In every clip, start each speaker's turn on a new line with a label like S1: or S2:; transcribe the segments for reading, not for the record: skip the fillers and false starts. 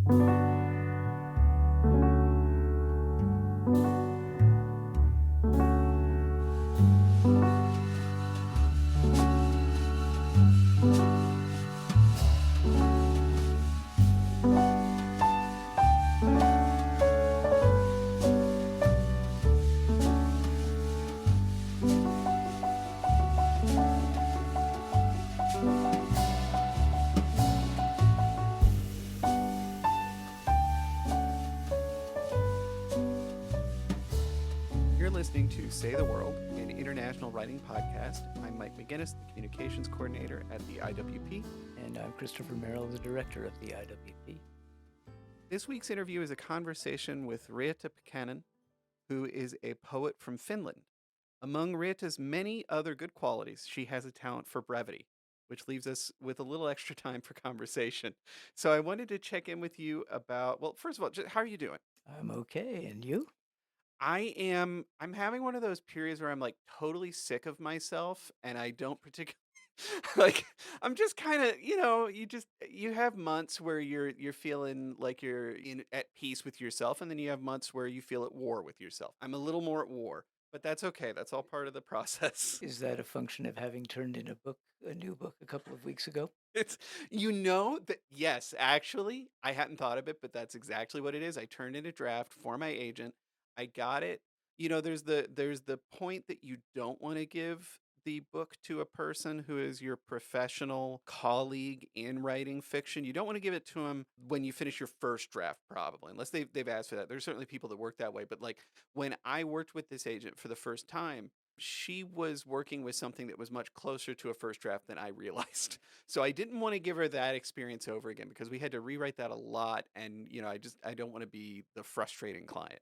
S1: You're listening to Say the World, an international writing podcast. I'm Mike Meginnis, the communications coordinator at the IWP.
S2: And I'm Christopher Merrill, the director of the IWP.
S1: This week's interview is a conversation with Reetta Pekkanen, who is a poet from Finland. Among Reetta's many other good qualities, she has a talent for brevity, which leaves us with a little extra time for conversation. So I wanted to check in with you about, well, first of all, how are you doing?
S2: I'm okay, and you?
S1: I'm having one of those periods where I'm like totally sick of myself and I don't particularly like I'm just kind of, you have months where you're feeling like you're at peace with yourself, and then you have months where you feel at war with yourself. I'm a little more at war, but that's okay. That's all part of the process.
S2: Is that a function of having turned in a new book a couple of weeks ago?
S1: It's that yes, actually, I hadn't thought of it, but that's exactly what it is. I turned in a draft for my agent. I got it. There's the point that you don't want to give the book to a person who is your professional colleague in writing fiction. You don't want to give it to them when you finish your first draft, probably, unless they've asked for that. There's certainly people that work that way, but like when I worked with this agent for the first time, she was working with something that was much closer to a first draft than I realized. So I didn't want to give her that experience over again because we had to rewrite that a lot. And, I don't want to be the frustrating client.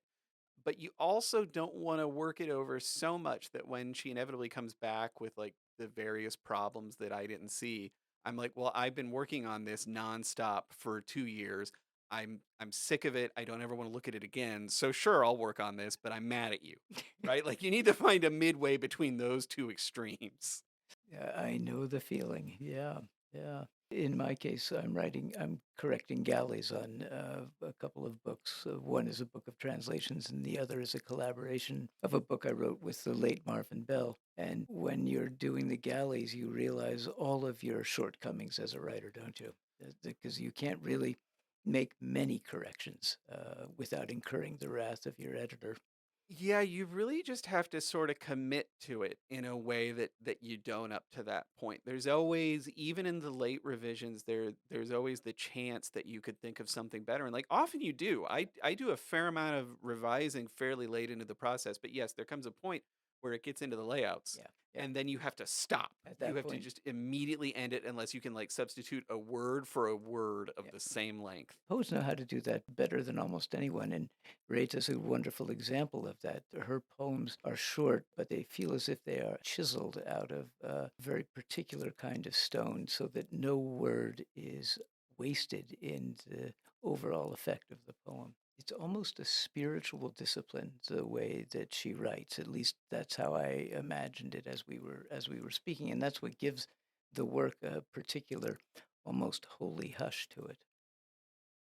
S1: But you also don't want to work it over so much that when she inevitably comes back with like the various problems that I didn't see, I'm like, well, I've been working on this nonstop for 2 years. I'm sick of it. I don't ever want to look at it again. So sure, I'll work on this, but I'm mad at you, right? Like you need to find a midway between those two extremes.
S2: Yeah, I know the feeling. Yeah, yeah. In my case, I'm correcting galleys on a couple of books. One is a book of translations, and the other is a collaboration of a book I wrote with the late Marvin Bell. And when you're doing the galleys, you realize all of your shortcomings as a writer, don't you? Because you can't really make many corrections without incurring the wrath of your editor.
S1: Yeah, you really just have to sort of commit to it in a way that you don't up to that point. There's always, even in the late revisions, there's always the chance that you could think of something better. And like often you do. I do a fair amount of revising fairly late into the process, but yes, there comes a point where it gets into the layouts.
S2: Yeah, yeah.
S1: And then you have to stop.
S2: At that
S1: You have to
S2: point,
S1: just immediately end it unless you can like substitute a word for a word of the same length.
S2: poets know how to do that better than almost anyone, and Reetta's a wonderful example of that. Her poems are short, but they feel as if they are chiseled out of a very particular kind of stone, so that no word is wasted in the overall effect of the poem. It's almost a spiritual discipline, the way that she writes. At least that's how I imagined it as we were speaking, and that's what gives the work a particular, almost holy hush to it.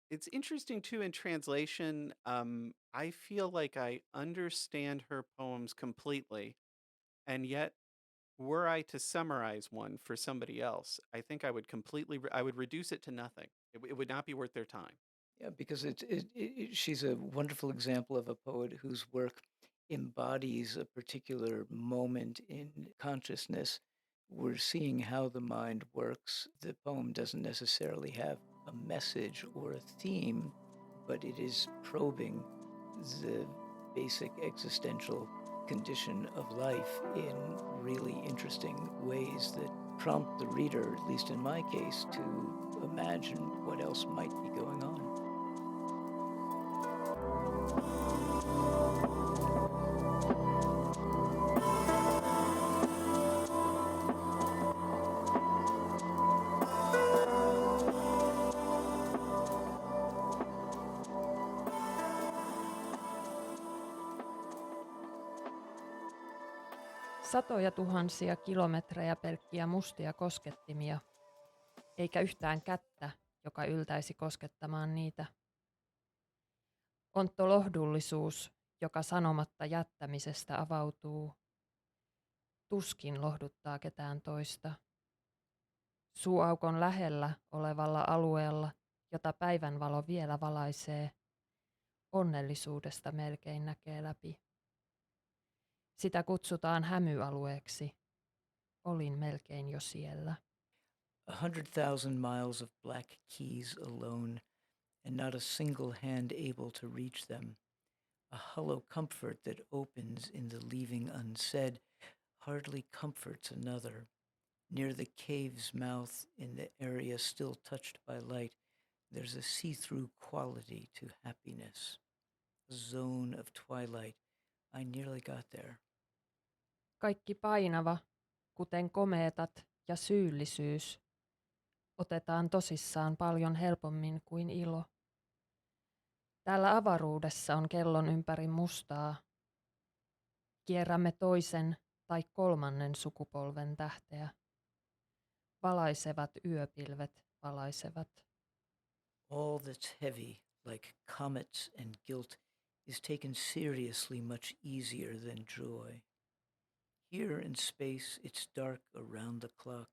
S1: It's interesting too in translation. I feel like I understand her poems completely, and yet, were I to summarize one for somebody else, I think I would I would reduce it to nothing. It would not be worth their time.
S2: Yeah, because she's a wonderful example of a poet whose work embodies a particular moment in consciousness. We're seeing how the mind works. The poem doesn't necessarily have a message or a theme, but it is probing the basic existential condition of life in really interesting ways that prompt the reader, at least in my case, to imagine what else might be going on.
S3: Satoja tuhansia kilometrejä pelkkiä mustia koskettimia, eikä yhtään kättä, joka yltäisi koskettamaan niitä. Ontto lohdullisuus, joka sanomatta jättämisestä avautuu, tuskin lohduttaa ketään toista. Suuaukon lähellä olevalla alueella, jota päivänvalo vielä valaisee, onnellisuudesta melkein näkee läpi. Sitä kutsutaan hämyalueeksi. Olin melkein jo siellä.
S2: 100,000 miles of black keys alone, and not a single hand able to reach them. A hollow comfort that opens in the leaving unsaid hardly comforts another. Near the cave's mouth, in the area still touched by light, there's a see-through quality to happiness. A zone of twilight. I nearly got there.
S3: Kaikki painava, kuten komeetat ja syyllisyys, otetaan tosissaan paljon helpommin kuin ilo. Täällä avaruudessa on kellon ympäri mustaa. Kierrämme toisen tai kolmannen sukupolven tähteä. Valaisevat yöpilvet valaisevat.
S2: All that's heavy, like comets and guilt, is taken seriously much easier than joy. Here in space, it's dark around the clock.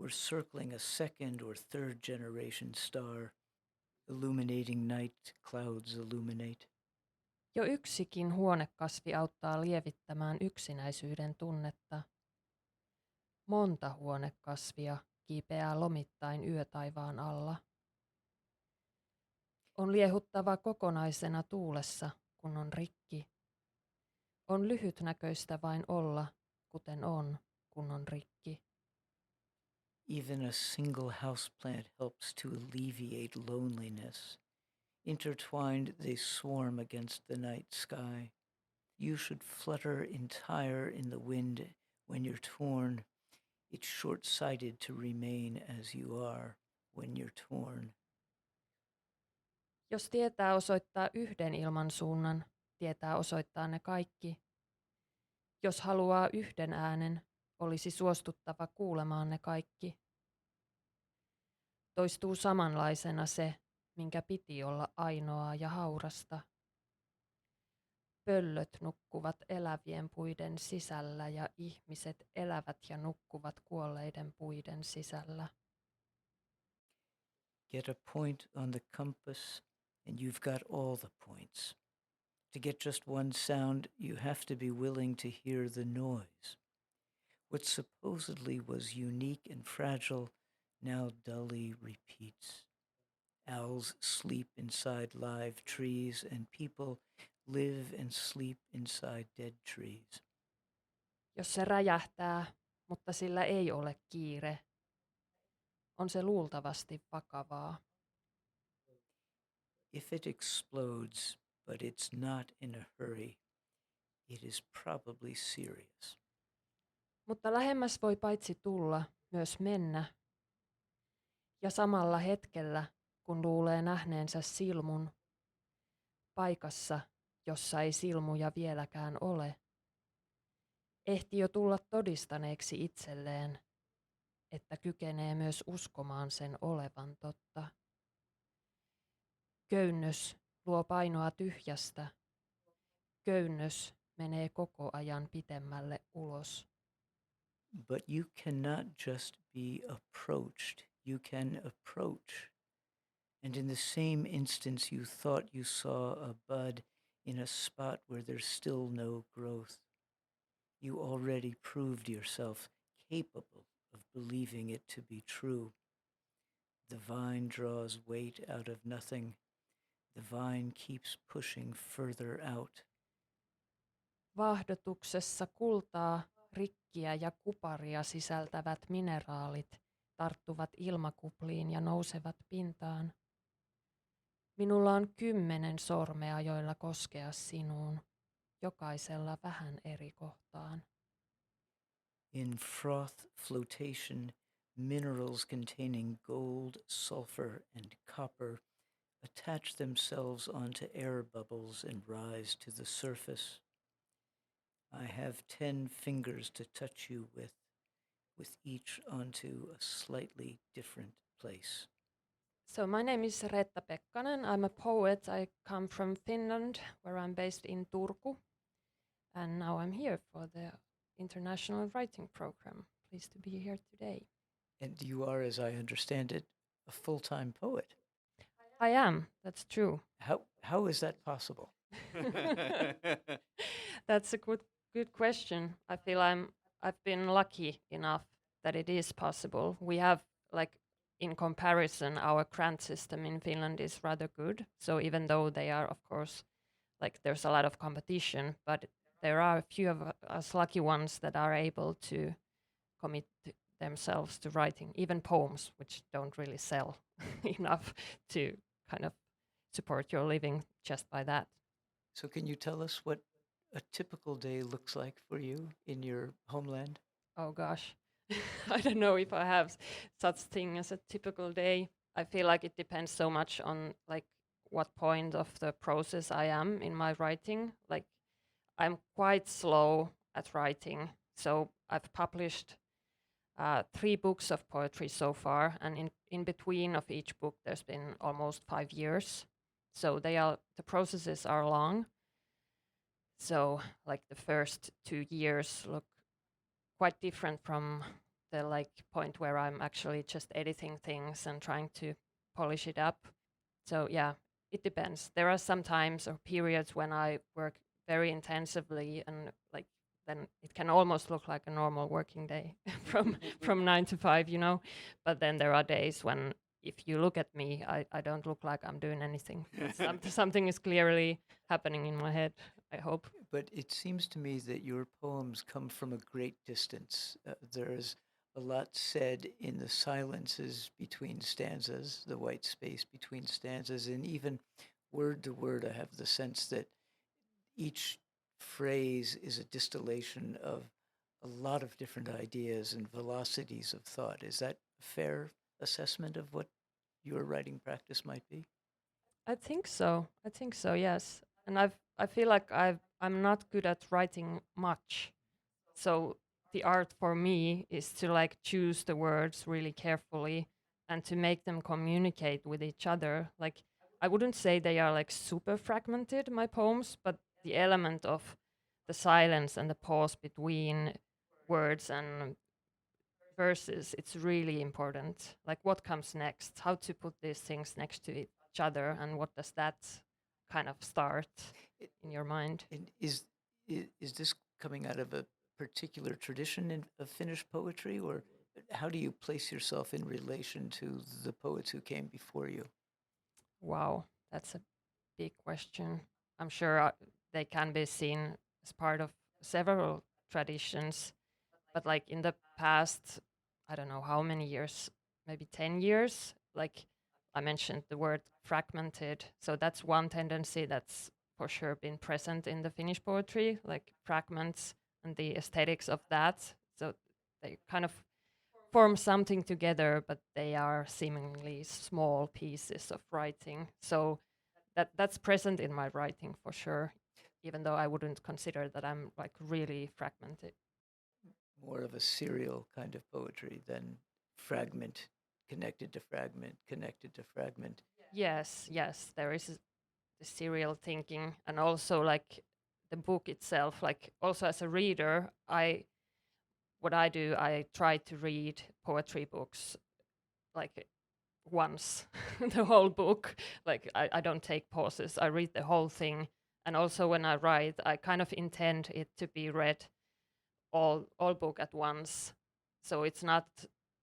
S2: We're circling a second or third generation star. Illuminating night, clouds illuminate.
S3: Jo yksikin huonekasvi auttaa lievittämään yksinäisyyden tunnetta. Monta huonekasvia kiipeää lomittain yötaivaan alla. On liehuttava kokonaisena tuulessa, kun on rikki. On lyhytnäköistä vain olla, kuten on, kun on rikki.
S2: Even a single houseplant helps to alleviate loneliness. Intertwined, they swarm against the night sky. You should flutter entire in the wind when you're torn. It's short-sighted to remain as you are when you're torn.
S3: Jos tietää osoittaa yhden ilmansuunnan, tietää osoittaa ne kaikki. Jos haluaa yhden äänen, olisi suostuttava kuulemaan ne kaikki. Toistuu samanlaisena se, minkä piti olla ainoaa ja haurasta. Pöllöt nukkuvat elävien puiden sisällä ja ihmiset elävät ja nukkuvat kuolleiden puiden sisällä.
S2: Get a point on the compass and you've got all the points. To get just one sound, you have to be willing to hear the noise. What supposedly was unique and fragile now dully repeats. Owls sleep inside live trees and people live and sleep inside dead trees.
S3: Jos se räjähtää, mutta sillä ei ole kiire, on se luultavasti vakavaa.
S2: If it explodes, but it's not in a hurry, it is probably serious.
S3: Mutta lähemmäs voi paitsi tulla, myös mennä. Ja samalla hetkellä, kun luulee nähneensä silmun, paikassa, jossa ei silmuja vieläkään ole, ehti jo tulla todistaneeksi itselleen, että kykenee myös uskomaan sen olevan totta. Köynnös luo painoa tyhjästä. Köynnös menee koko ajan pitemmälle ulos.
S2: But you cannot just be approached. You can approach. And in the same instance you thought you saw a bud in a spot where there's still no growth. You already proved yourself capable of believing it to be true. The vine draws weight out of nothing. The vine keeps pushing further out.
S3: Vaahdotuksessa kultaa, rikkiä ja kuparia sisältävät mineraalit tarttuvat ilmakupliin ja nousevat pintaan. Minulla on 10 sormea, joilla koskea sinuun, jokaisella vähän eri kohtaan.
S2: In froth flotation, minerals containing gold, sulfur, and copper attach themselves onto air bubbles and rise to the surface. I have 10 fingers to touch you with each onto a slightly different place.
S3: So my name is Reetta Pekkanen. I'm a poet. I come from Finland, where I'm based in Turku. And now I'm here for the International Writing Program. Pleased to be here today.
S2: And you are, as I understand it, a full-time poet.
S3: I am, that's true.
S2: How is that possible?
S3: That's a good question. I feel I've been lucky enough that it is possible. We have, like, in comparison, our grant system in Finland is rather good. So even though they are, of course, like, there's a lot of competition, but there are a few of us lucky ones that are able to commit themselves to writing even poems, which don't really sell enough to kind of support your living just by that.
S2: So can you tell us what a typical day looks like for you in your homeland?
S3: Oh gosh, I don't know if I have such thing as a typical day. I feel like it depends so much on, like, what point of the process I am in my writing. Like, I'm quite slow at writing, so I've published 3 books of poetry so far, and in between of each book, there's been almost 5 years. So the processes are long. So, like, the first 2 years look quite different from the, like, point where I'm actually just editing things and trying to polish it up. So yeah, it depends. There are some times or periods when I work very intensively, and, like, then it can almost look like a normal working day from 9 to 5, you know. But then there are days when, if you look at me, I don't look like I'm doing anything. Something is clearly happening in my head, I hope.
S2: But it seems to me that your poems come from a great distance. There's a lot said in the silences between stanzas, the white space between stanzas, and even word to word, I have the sense that each phrase is a distillation of a lot of different ideas and velocities of thought. Is that a fair assessment of what your writing practice might be?
S3: I think so. I think so. Yes. And I feel like I'm not good at writing much. So the art for me is to, like, choose the words really carefully and to make them communicate with each other. Like, I wouldn't say they are, like, super fragmented, my poems, but the element of the silence and the pause between words and verses, it's really important. Like, what comes next, how to put these things next to each other, and what does that kind of start in your mind.
S2: And is this coming out of a particular tradition of Finnish poetry, or how do you place yourself in relation to the poets who came before you?
S3: Wow, that's a big question. I'm sure they can be seen as part of several traditions, but, like, in the past, I don't know how many years, maybe 10 years, like, I mentioned the word fragmented. So that's one tendency that's for sure been present in the Finnish poetry, like fragments and the aesthetics of that. So they kind of form something together, but they are seemingly small pieces of writing. So that's present in my writing for sure, even though I wouldn't consider that I'm, like, really fragmented.
S2: More of a serial kind of poetry than fragment connected to fragment connected to fragment.
S3: Yes, there is the serial thinking, and also, like, the book itself. Like, also as a reader, what I do, I try to read poetry books, like, once the whole book. Like, I don't take pauses. I read the whole thing. And also when I write, I kind of intend it to be read all book at once. So it's not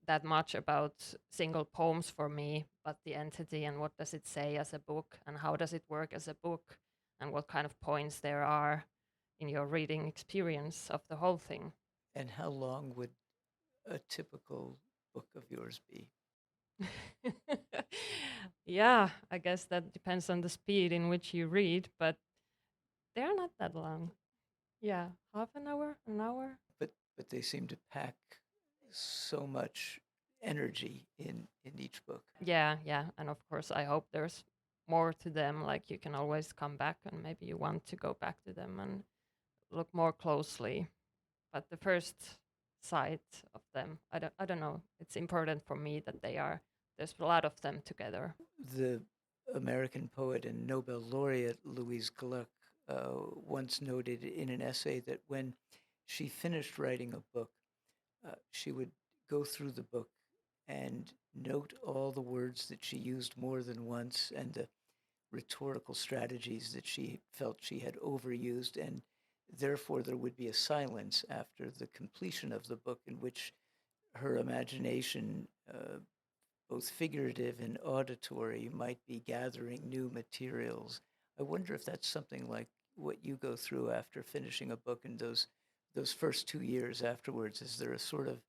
S3: that much about single poems for me, but the entity and what does it say as a book and how does it work as a book and what kind of points there are in your reading experience of the whole thing.
S2: And how long would a typical book of yours be?
S3: Yeah, I guess that depends on the speed in which you read, but they're not that long. Yeah, half an hour.
S2: But they seem to pack so much energy in each book.
S3: Yeah, and of course, I hope there's more to them. Like, you can always come back, and maybe you want to go back to them and look more closely. But the first sight of them, I don't know. It's important for me that they are there's a lot of them together.
S2: The American poet and Nobel laureate Louise Gluck once noted in an essay that when she finished writing a book, she would go through the book and note all the words that she used more than once and the rhetorical strategies that she felt she had overused, and therefore there would be a silence after the completion of the book in which her imagination, both figurative and auditory, might be gathering new materials. I wonder if that's something like what you go through after finishing a book in those first 2 years afterwards. Is there a sort of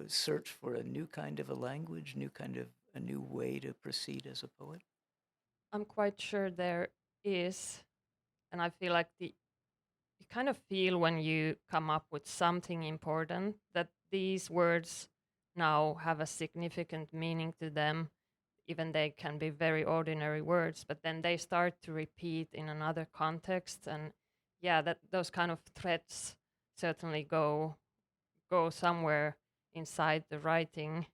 S2: search for a new kind of a language, a new way to proceed as a poet?
S3: I'm quite sure there is, and I feel like you kind of feel when you come up with something important that these words now have a significant meaning to them. Even they can be very ordinary words, but then they start to repeat in another context, and yeah, that those kind of threads certainly go somewhere inside the writing.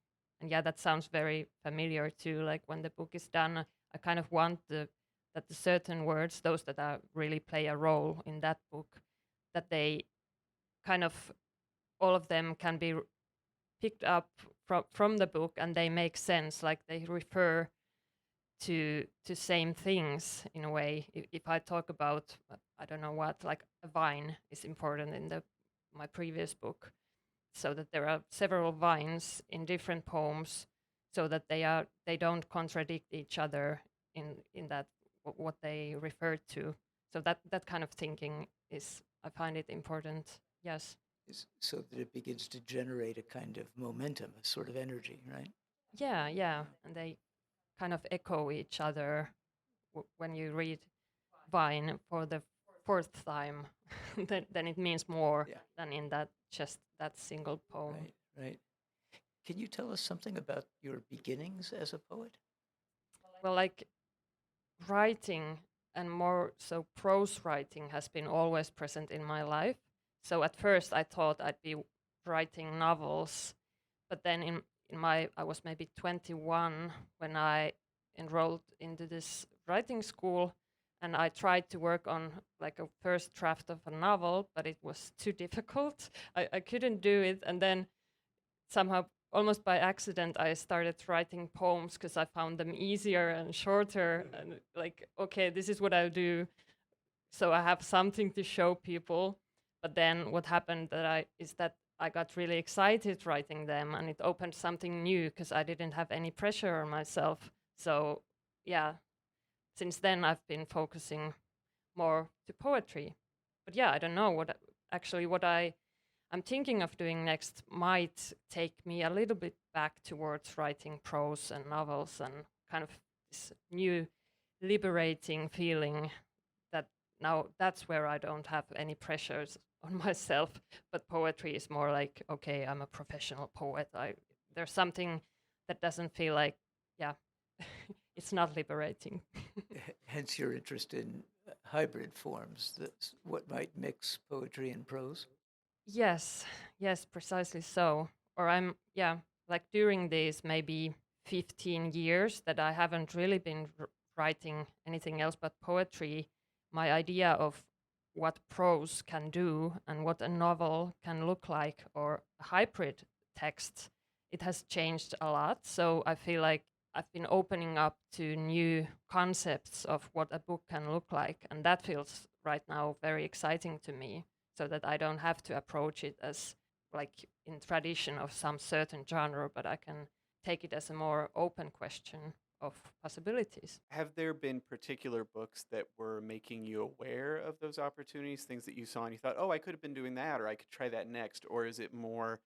S3: And yeah, that sounds very familiar too. Like when the book is done, I kind of want that the certain words, those that are really play a role in that book, that they kind of all of them can be picked up from the book and they make sense, like they refer to same things in a way. If I talk about I don't know what, like a vine is important in my previous book, so that there are several vines in different poems, so that they don't contradict each other in that what they refer to. So that kind of thinking is, I find it important. Yes.
S2: So that it begins to generate a kind of momentum, a sort of energy, right?
S3: Yeah, and they kind of echo each other when you read Vine for the fourth time. then it means more
S2: Yeah.
S3: than in that just that single poem.
S2: Right, right. Can you tell us something about your beginnings as a poet?
S3: Well, like writing, and more so prose writing, has been always present in my life. So at first I thought I'd be writing novels, but then I was maybe 21 when I enrolled into this writing school, and I tried to work on like a first draft of a novel, but it was too difficult. I couldn't do it, and then somehow almost by accident I started writing poems because I found them easier and shorter, and like, okay, this is what I'll do, so I have something to show people. But then what happened is that I got really excited writing them, and it opened something new because I didn't have any pressure on myself. So yeah, since then I've been focusing more to poetry. But yeah, I don't know what I'm thinking of doing next might take me a little bit back towards writing prose and novels, and kind of this new liberating feeling that now that's where I don't have any pressures on myself. But poetry is more like, okay, I'm a professional poet. There's something that doesn't feel like, yeah, it's not liberating.
S2: Hence your interest in hybrid forms, what might mix poetry and prose?
S3: Yes, yes, precisely so. Or yeah, like during these maybe 15 years that I haven't really been writing anything else but poetry, my idea of what prose can do and what a novel can look like, or a hybrid text, it has changed a lot. So I feel like I've been opening up to new concepts of what a book can look like. And that feels right now very exciting to me, so that I don't have to approach it as like in tradition of some certain genre, but I can take it as a more open question of possibilities.
S1: Have there been particular books that were making you aware of those opportunities, things that you saw and you thought, oh, I could have been doing that, or I could try that next? Or is it more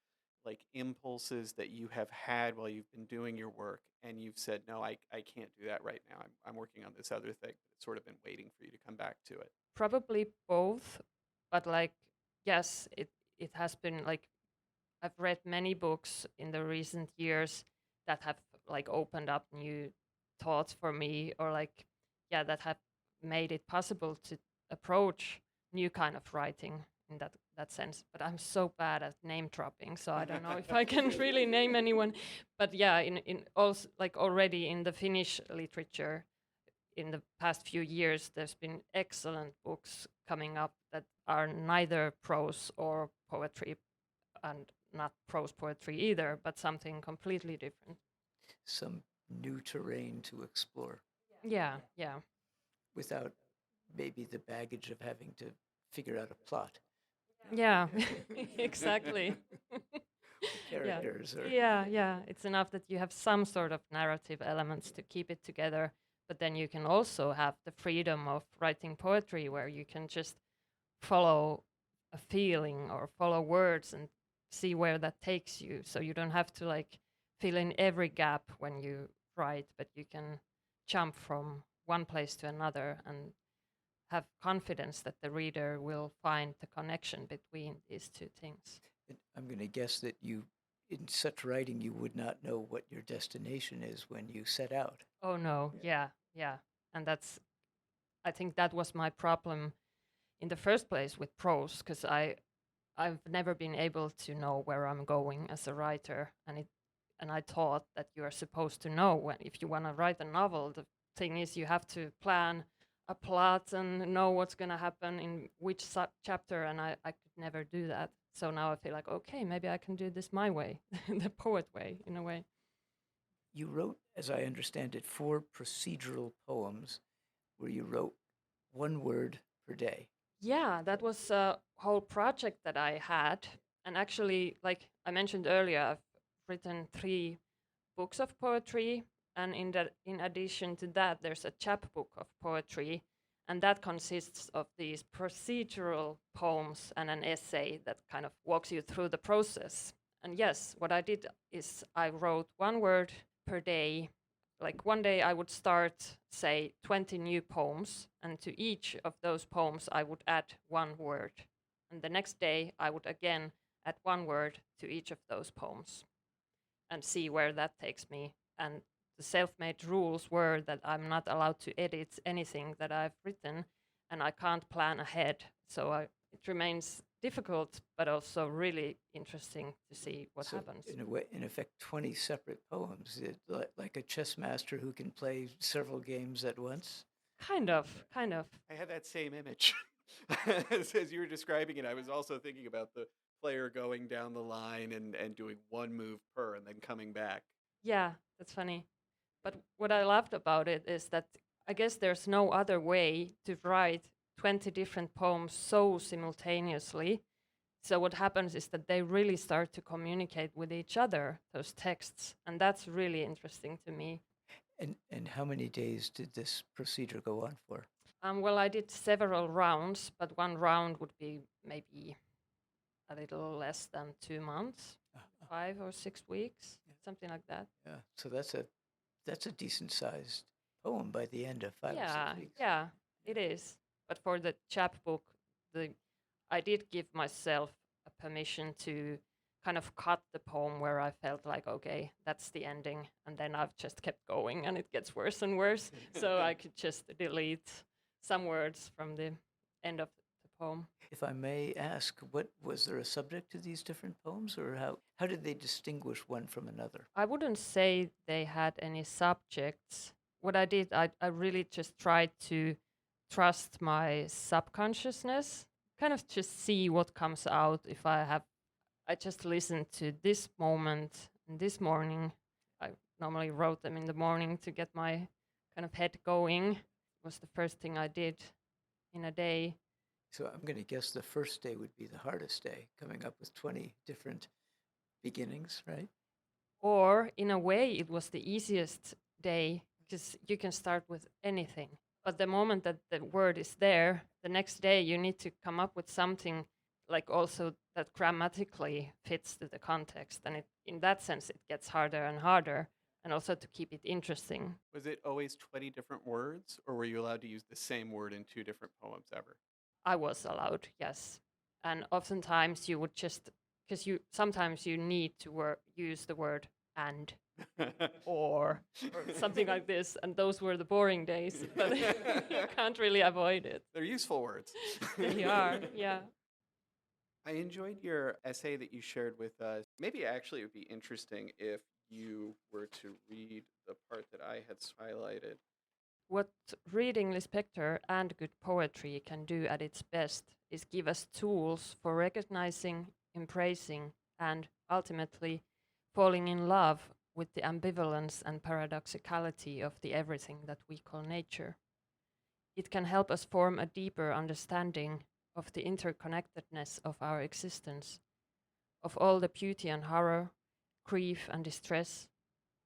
S1: like impulses that you have had while you've been doing your work and you've said, no, I can't do that right now. I'm working on this other thing. It's sort of been waiting for you to come back to it.
S3: Probably both, but like, yes, it has been like, I've read many books in the recent years that have like opened up new thoughts for me, or like, yeah, that have made it possible to approach new kind of writing in that sense. But I'm so bad at name dropping, so I don't know if I can really name anyone. But yeah, in also like already in the Finnish literature, in the past few years, there's been excellent books coming up that are neither prose or poetry, and not prose poetry either, but something completely different.
S2: Some new terrain to explore
S3: Yeah, yeah,
S2: without maybe the baggage of having to figure out a plot.
S3: yeah, exactly. Yeah,
S2: Characters or
S3: yeah, yeah. It's enough that you have some sort of narrative elements to keep it together, but then you can also have the freedom of writing poetry where you can just follow a feeling or follow words and see where that takes you. So you don't have to like fill in every gap when you write, but you can jump from one place to another and have confidence that the reader will find the connection between these two things.
S2: I'm going to guess that you, in such writing, you would not know what your destination is when you set out.
S3: Oh no, yeah, yeah. And I think that was my problem in the first place with prose, because I've never been able to know where I'm going as a writer, and I thought that you are supposed to know when if you want to write a novel. The thing is, you have to plan a plot and know what's going to happen in which chapter, and I could never do that. So now I feel like, okay, maybe I can do this my way, the poet way, in a way.
S2: You wrote, as I understand it, 4 procedural poems where you wrote one word per day.
S3: Yeah, that was a whole project that I had. And actually, like I mentioned earlier, I've written 3 books of poetry. And in addition to that, there's a chapbook of poetry. And that consists of these procedural poems and an essay that kind of walks you through the process. And yes, what I did is I wrote one word per day. Like one day I would start, say, 20 new poems, and to each of those poems I would add one word. And the next day I would again add one word to each of those poems and see where that takes me. And the self-made rules were that I'm not allowed to edit anything that I've written, and I can't plan ahead. So it remains difficult, but also really interesting to see what
S2: So
S3: happens.
S2: in a way, in effect, 20 separate poems, like a chess master who can play several games at once.
S3: Kind of, kind of.
S1: I had that same image. As you were describing it, I was also thinking about the player going down the line and doing one move per and then coming back.
S3: Yeah, that's funny. But what I loved about it is that I guess there's no other way to write 20 different poems so simultaneously. So what happens is that they really start to communicate with each other, those texts, and that's really interesting to me.
S2: And how many days did this procedure go on for?
S3: Well, I did several rounds, but one round would be maybe a little less than 2 months, 5 or 6 weeks, something like that.
S2: Yeah, so that's a decent sized poem by the end of 5 or 6 weeks.
S3: Yeah, it is. But for the chapbook, I did give myself a permission to kind of cut the poem where I felt like, okay, that's the ending, and then I've just kept going, and it gets worse and worse. So I could just delete some words from the end of the poem.
S2: If I may ask, what was there a subject to these different poems, or how did they distinguish one from another?
S3: I wouldn't say they had any subjects. What I did, I really just tried to trust my subconsciousness, kind of just see what comes out. If I just listened to this moment and this morning. I normally wrote them in the morning to get my kind of head going. It was the first thing I did in a day.
S2: So I'm going to guess the first day would be the hardest day, coming up with 20 different beginnings, right?
S3: Or in a way, it was the easiest day because you can start with anything. But the moment that the word is there, the next day you need to come up with something like also that grammatically fits to the context. And in that sense, it gets harder and harder. And also to keep it interesting.
S1: Was it always 20 different words, or were you allowed to use the same word in 2 different poems ever?
S3: I was allowed, yes. And oftentimes you would just, because sometimes you need to use the word and or something like this, and those were the boring days, but you can't really avoid it.
S1: They're useful words.
S3: They are, yeah.
S1: I enjoyed your essay that you shared with us. Maybe actually it would be interesting if you were to read the part that I had highlighted.
S3: What reading Lispector and good poetry can do at its best is give us tools for recognizing, embracing, and ultimately falling in love with the ambivalence and paradoxicality of the everything that we call nature. It can help us form a deeper understanding of the interconnectedness of our existence, of all the beauty and horror, grief and distress,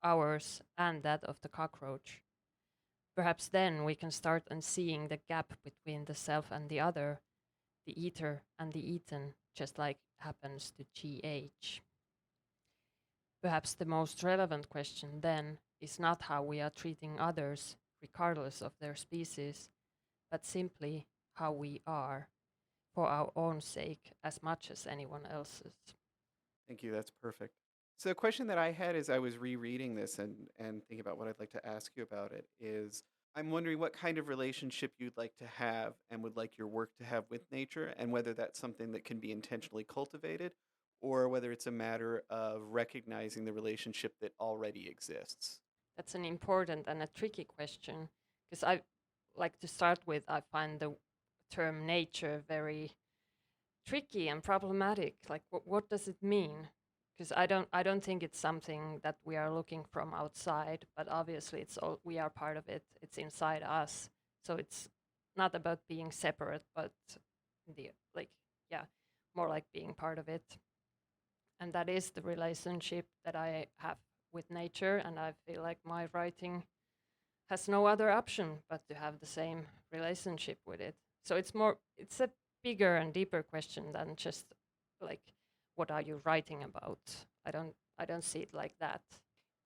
S3: ours and that of the cockroach. Perhaps then we can start unseeing the gap between the self and the other, the eater and the eaten, just like happens to GH. Perhaps the most relevant question then is not how we are treating others, regardless of their species, but simply how we are, for our own sake as much as anyone else's.
S1: Thank you. That's perfect. So, a question that I had as I was rereading this and thinking about what I'd like to ask you about it is I'm wondering what kind of relationship you'd like to have and would like your work to have with nature, and whether that's something that can be intentionally cultivated or whether it's a matter of recognizing the relationship that already exists.
S3: That's an important and a tricky question because I like to start with I find the term nature very tricky and problematic. Like what does it mean? Because I don't think it's something that we are looking from outside, but obviously it's all we are part of it. It's inside us. So it's not about being separate, but the like yeah, more like being part of it. And that is the relationship that I have with nature, and I feel like my writing has no other option but to have the same relationship with it. So it's a bigger and deeper question than just like what are you writing about. I don't see it like that.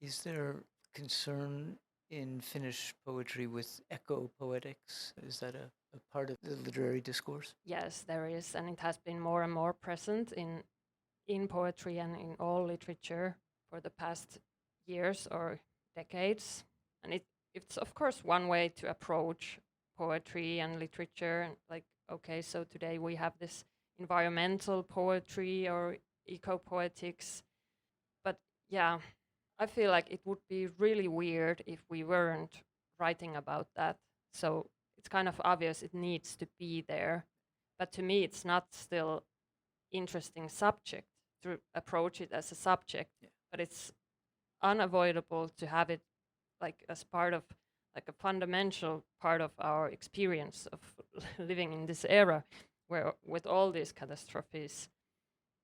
S2: Is there concern in Finnish poetry with echo poetics? Is that a part of the literary discourse?
S3: Yes, there is, and it has been more and more present in poetry and in all literature for the past years or decades. And it's of course one way to approach poetry and literature. And like, okay, so today we have this environmental poetry or eco poetics. But yeah, I feel like it would be really weird if we weren't writing about that. So it's kind of obvious it needs to be there. But to me, it's not still interesting subject to approach it as a subject,
S2: Yeah.
S3: but it's unavoidable to have it like as part of like a fundamental part of our experience of living in this era where with all these catastrophes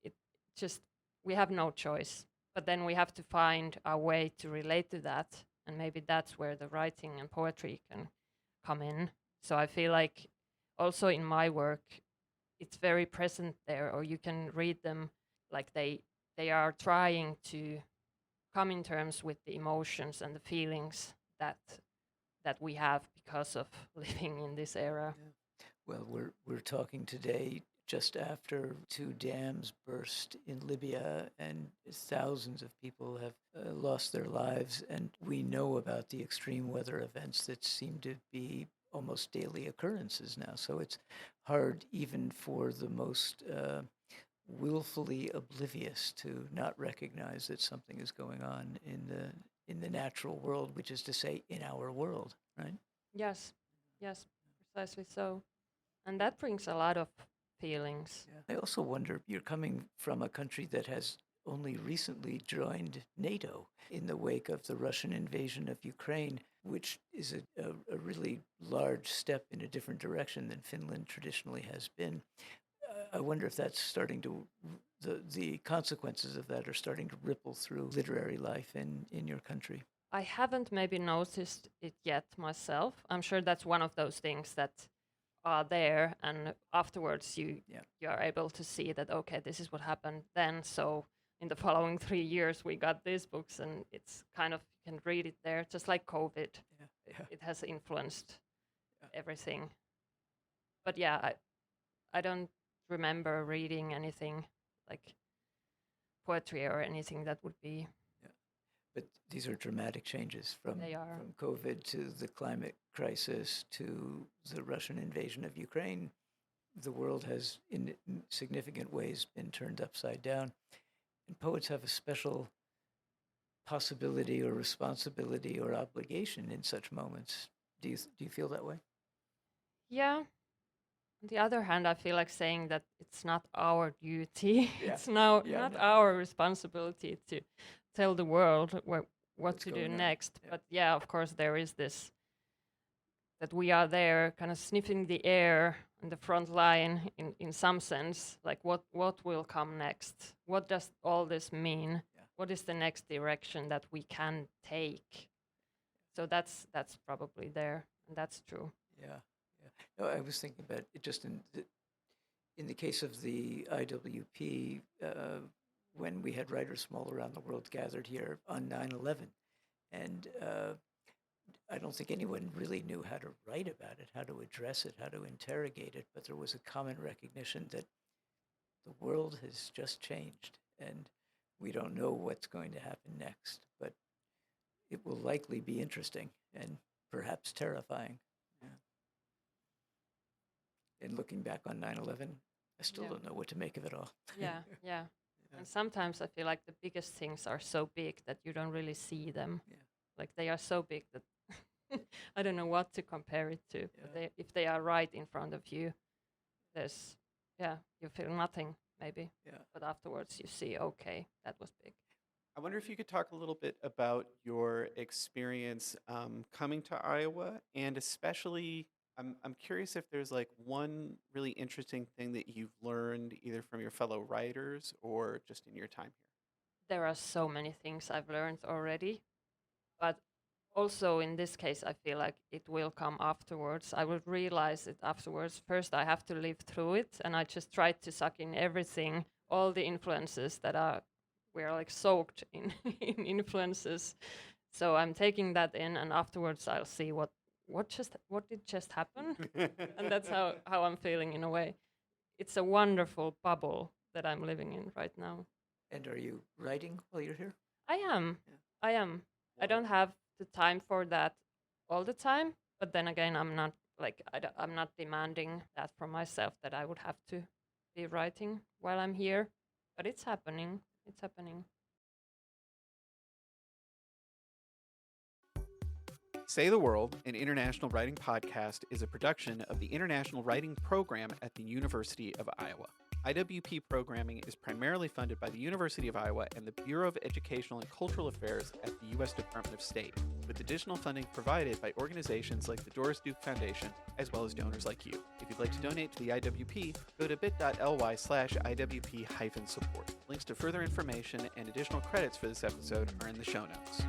S3: it just we have no choice, but then we have to find a way to relate to that, and maybe that's where the writing and poetry can come in. So I feel like also in my work it's very present there, or you can read them like they are trying to come in terms with the emotions and the feelings that we have because of living in this era.
S2: Yeah. Well, we're talking today just after two dams burst in Libya, and thousands of people have lost their lives, and we know about the extreme weather events that seem to be almost daily occurrences now. So it's hard even for the most willfully oblivious to not recognize that something is going on in the natural world, which is to say, in our world, right?
S3: Yes, yes, precisely so. And that brings a lot of feelings.
S2: Yeah. I also wonder, you're coming from a country that has only recently joined NATO in the wake of the Russian invasion of Ukraine, which is a really large step in a different direction than Finland traditionally has been. I wonder if that's starting to, the consequences of that are starting to ripple through literary life in your country.
S3: I haven't maybe noticed it yet myself. I'm sure that's one of those things that are there, and afterwards
S2: Yeah.
S3: you are able to see that okay, this is what happened then. So in the following 3 years, we got these books, and it's kind of you can read it there, just like COVID.
S2: Yeah.
S3: It has influenced
S2: Yeah.
S3: everything. But yeah, I don't remember reading anything like poetry or anything that would be.
S2: But these are dramatic changes from
S3: They are.
S2: COVID to the climate crisis to the Russian invasion of Ukraine. the world has, in significant ways, been turned upside down. And poets have a special possibility or responsibility or obligation in such moments. Do you feel that way?
S3: Yeah. On the other hand, I feel like saying that it's not our duty.
S2: Yeah.
S3: It's now
S2: Yeah,
S3: not
S2: no.
S3: our responsibility to tell the world what
S2: What's
S3: to do
S2: going on.
S3: next.
S2: Yeah.
S3: But yeah, of course, there is this that we are there kind of sniffing the air on the front line in some sense, like what will come next? What does all this mean?
S2: Yeah.
S3: What is the next direction that we can take? So that's probably there, and that's true.
S2: Yeah. No, I was thinking about it just in the case of the IWP, when we had writers from all around the world gathered here on 9/11, and I don't think anyone really knew how to write about it, how to address it, how to interrogate it, but there was a common recognition that the world has just changed, and we don't know what's going to happen next, but it will likely be interesting and perhaps terrifying. Yeah. And looking back on 9/11, I still
S3: Yeah.
S2: don't know what to make of it all.
S3: Yeah. And sometimes I feel like the biggest things are so big that you don't really see them.
S2: Yeah.
S3: Like they are so big that I don't know what to compare it to. But
S2: Yeah.
S3: if they are right in front of you, you feel nothing maybe.
S2: Yeah.
S3: But afterwards you see, okay, that was big.
S1: I wonder if you could talk a little bit about your experience coming to Iowa, and especially, I'm curious if there's like one really interesting thing that you've learned either from your fellow writers or just in your time here.
S3: There are so many things I've learned already, but also in this case, I feel like it will come afterwards. I will realize it afterwards. First, I have to live through it, and I just try to suck in everything, all the influences we're like soaked in in influences. So I'm taking that in, and afterwards I'll see what did just happen, and that's how I'm feeling in a way. It's a wonderful bubble that I'm living in right now.
S2: And are you writing while you're here?
S3: I am.
S2: Yeah.
S3: I am. I don't have the time for that all the time, but then again, I'm not like I'm not demanding that from myself that I would have to be writing while I'm here, but it's happening. It's happening.
S1: Say the World, an international writing podcast, is a production of the International Writing Program at the University of Iowa. IWP programming is primarily funded by the University of Iowa and the Bureau of Educational and Cultural Affairs at the U.S. Department of State, with additional funding provided by organizations like the Doris Duke Foundation, as well as donors like you. If you'd like to donate to the IWP, go to bit.ly/IWP-support. Links to further information and additional credits for this episode are in the show notes.